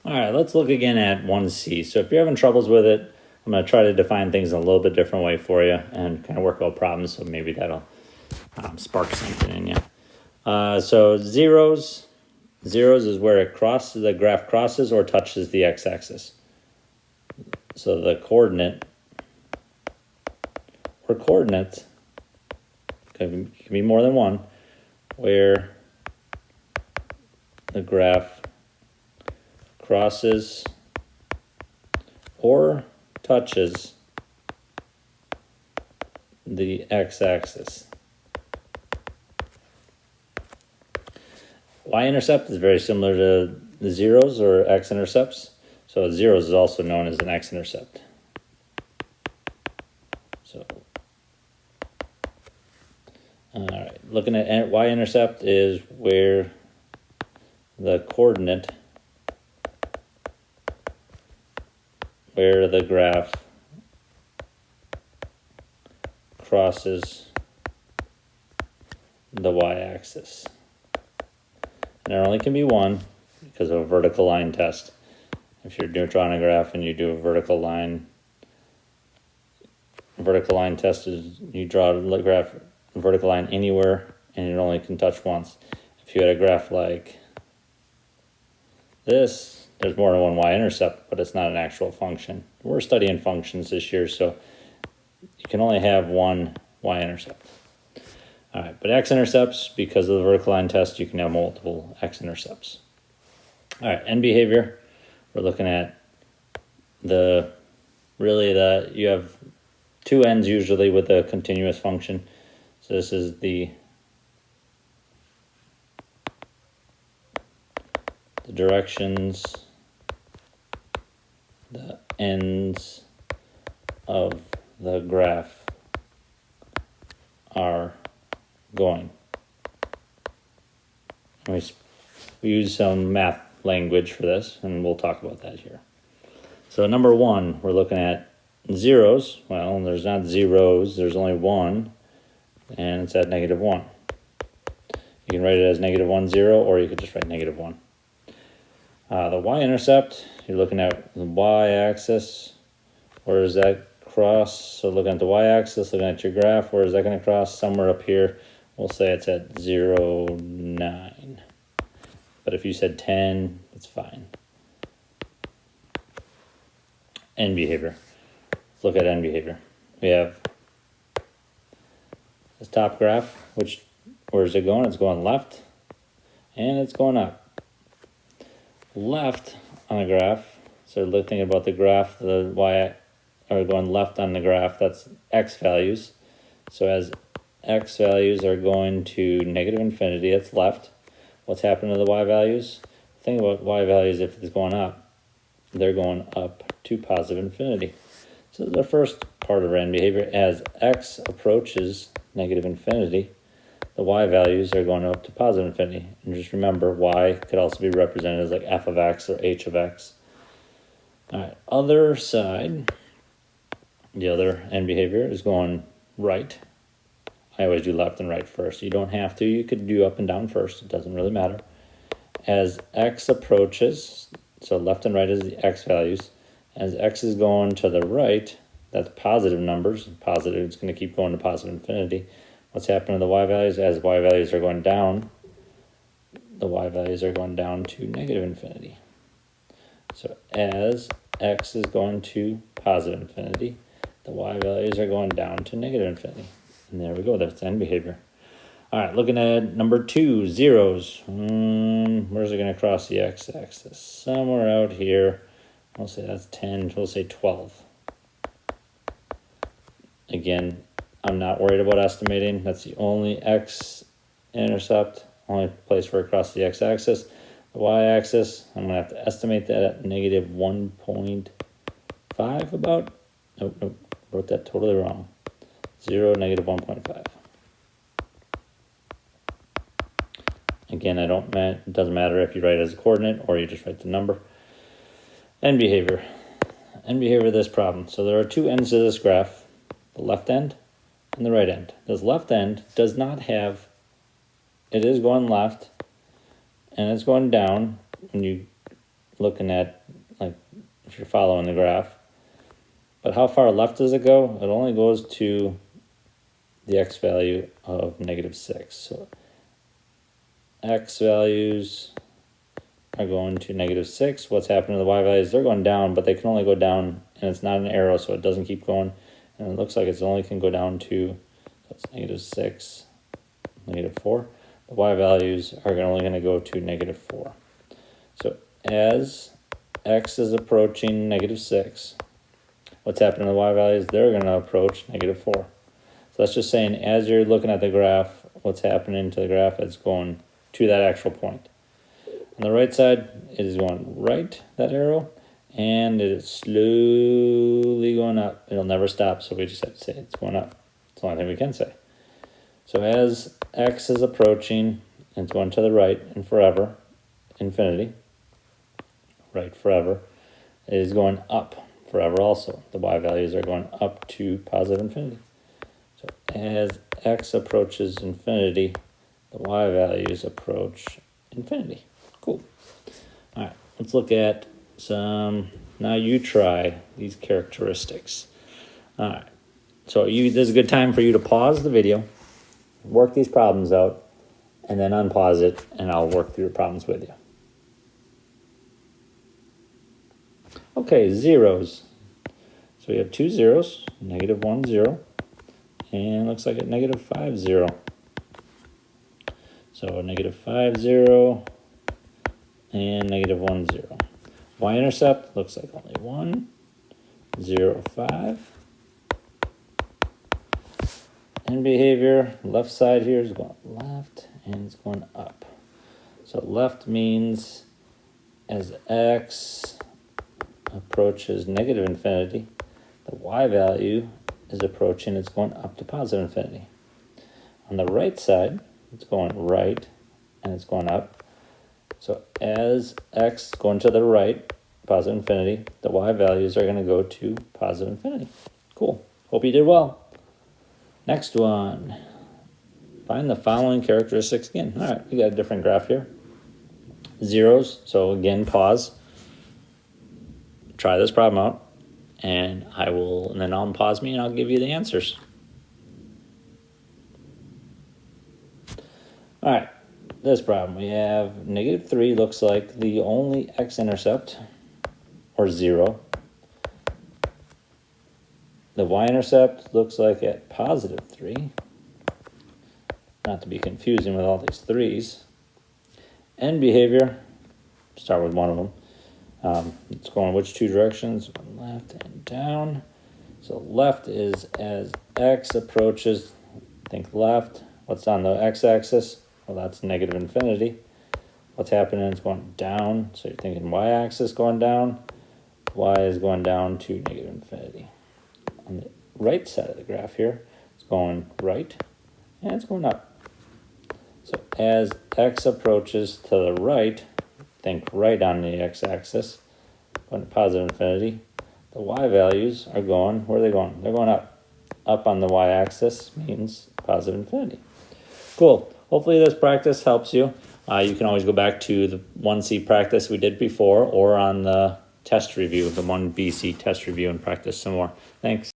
All right, let's look again at 1C. So if you're having troubles with it, I'm going to try to define things in a little bit different way for you and kind of work out problems, so maybe that'll spark something in you. So zeros is where the graph crosses or touches the x-axis. So the coordinate or coordinates can be more than one, where the graph crosses or touches the x-axis. Y-intercept is very similar to the zeros or x-intercepts. So zeros is also known as an x-intercept. So, all right, looking at y-intercept is where the coordinate, where the graph crosses the y-axis. And there only can be one because of a vertical line test. If you're drawing a graph and you do a vertical line test is you draw a graph, a vertical line anywhere, and it only can touch once. If you had a graph like this, there's more than one y-intercept, but it's not an actual function. We're studying functions this year, so you can only have one y-intercept. All right, but x-intercepts, because of the vertical line test, you can have multiple x-intercepts. All right, end behavior. We're looking at you have two ends usually with a continuous function. So this is the directions, the ends of the graph are going. We use some math language for this, and we'll talk about that here. So number one, we're looking at zeros. Well, there's not zeros, there's only one, and it's at -1. You can write it as -1, 0, or you could just write -1. The y-intercept, you're looking at the y-axis. Where does that cross? So looking at the y-axis, looking at your graph, where is that going to cross? Somewhere up here. We'll say it's at 0, 9. But if you said 10, it's fine. End behavior. Let's look at end behavior. We have this top graph, where is it going? It's going left, and it's going up. Left on a graph, so thinking about the graph, the y are going left on the graph, that's x values. So as x values are going to -infinity, it's left. What's happening to the y values? Think about y values, if it's going up, they're going up to +infinity. So the first part of end behavior, as x approaches -infinity, the y values are going up to +infinity. And just remember, y could also be represented as like f of x or h of x. All right, other side, the other end behavior is going right. I always do left and right first. You don't have to. You could do up and down first. It doesn't really matter. As x approaches, so left and right is the x values. As x is going to the right, that's positive numbers. Positive, it's going to keep going to +infinity. What's happening to the y values? As y values are going down, the y values are going down to -infinity. So as x is going to +infinity, the y values are going down to -infinity. And there we go, that's end behavior. All right, looking at number 2, zeros. Where's it going to cross the x-axis? Somewhere out here. We'll say that's 10, we'll say 12. Again, I'm not worried about estimating. That's the only x-intercept, only place where it crosses the x-axis. The y-axis, I'm going to have to estimate that at -1.5 about. Nope, wrote that totally wrong. 0, -1.5. Again, it doesn't matter if you write it as a coordinate or you just write the number. End behavior. End behavior of this problem. So there are two ends of this graph, the left end and the right end. This left end does not have, it is going left and it's going down when you looking at, like, if you're following the graph. But how far left does it go? It only goes to the x value of -6. So x values are going to -6. What's happening to the y values? They're going down, but they can only go down, and it's not an arrow, so it doesn't keep going. And it looks like it's only can go down to, that's -6, -4. The y values are only going to go to -4. So as x is approaching -6, what's happening to the y values? They're going to approach -4. So that's just saying, as you're looking at the graph, what's happening to the graph, it's going to that actual point. On the right side, it is going right, that arrow, and it is slowly going up. It'll never stop, so we just have to say it's going up. That's the only thing we can say. So as x is approaching, and it's going to the right and forever, infinity, right forever, it is going up forever also. The y values are going up to positive infinity. So as x approaches infinity, the y values approach infinity. Cool. All right, let's look at some, now you try these characteristics. All right, so this is a good time for you to pause the video, work these problems out, and then unpause it, and I'll work through your problems with you. Okay, zeros. So we have two zeros, -1, 0, and looks like a -5, 0. So -5, 0, and -1, 0. Y-intercept looks like only 1, 0, 5. And behavior, left side here is going left, and it's going up. So left means as x approaches negative infinity, the y value is approaching, it's going up to positive infinity. On the right side, it's going right, and it's going up. So as x going to the right, positive infinity, the y values are going to go to positive infinity. Cool. Hope you did well. Next one. Find the following characteristics again. All right, we got a different graph here. Zeros. So again, pause. Try this problem out, and then I'll pause me and I'll give you the answers. All right, this problem, we have -3 looks like the only x-intercept, or 0. The y-intercept looks like at +3, not to be confusing with all these 3's. End behavior, start with one of them. It's going which two directions? Left and down. So left is as x approaches, think left. What's on the x-axis? Well, that's negative infinity. What's happening? It's going down. So you're thinking y-axis going down. Y is going down to negative infinity. On the right side of the graph here, it's going right, and it's going up. So as x approaches to the right, think right on the x-axis, going to positive infinity, the y values are going, where are they going? They're going up. Up on the y-axis means positive infinity. Cool. Hopefully this practice helps you. You can always go back to the 1C practice we did before, or on the test review, the 1BC test review, and practice some more. Thanks.